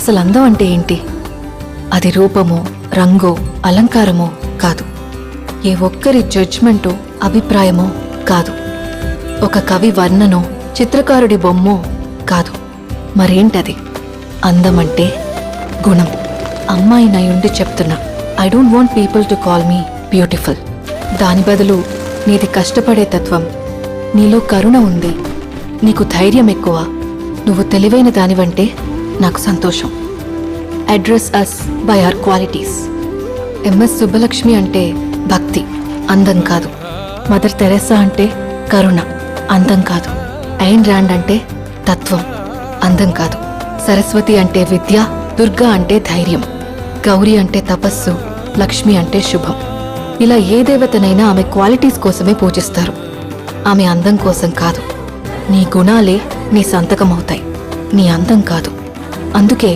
అసలు అందం అంటే ఏంటి? అది రూపమో, రంగో, అలంకారమో కాదు. ఏ ఒక్కరి జడ్జ్మెంటో, అభిప్రాయమో కాదు. ఒక కవి వర్ణనో, చిత్రకారుడి బొమ్మో కాదు. మరేంటది? అందమంటే గుణం. అమ్మాయి నయుండి చెప్తున్నా, I don't want people to call me beautiful. దాని బదులు నీది కష్టపడే తత్వం, నీలో కరుణ ఉంది, నీకు ధైర్యం ఎక్కువ, నువ్వు తెలివైన దానివంటే నాకు సంతోషం. Address us by our qualities. M S Subbalakshmi అంటే భక్తి, అందం కాదు. మదర్ తెరెసా అంటే కరుణ, అందం కాదు. ఐన్ ర్యాండ్ అంటే తత్వం, అందం కాదు. సరస్వతి అంటే విద్య, దుర్గా అంటే ధైర్యం, గౌరీ అంటే తపస్సు, లక్ష్మి అంటే శుభం. ఇలా ఏ దేవతనైనా ఆమె క్వాలిటీస్ కోసమే పూజిస్తారు, ఆమె అందం కోసం కాదు. నీ గుణాలే నీ సంతకమవుతాయి, నీ అందం కాదు. అందుకే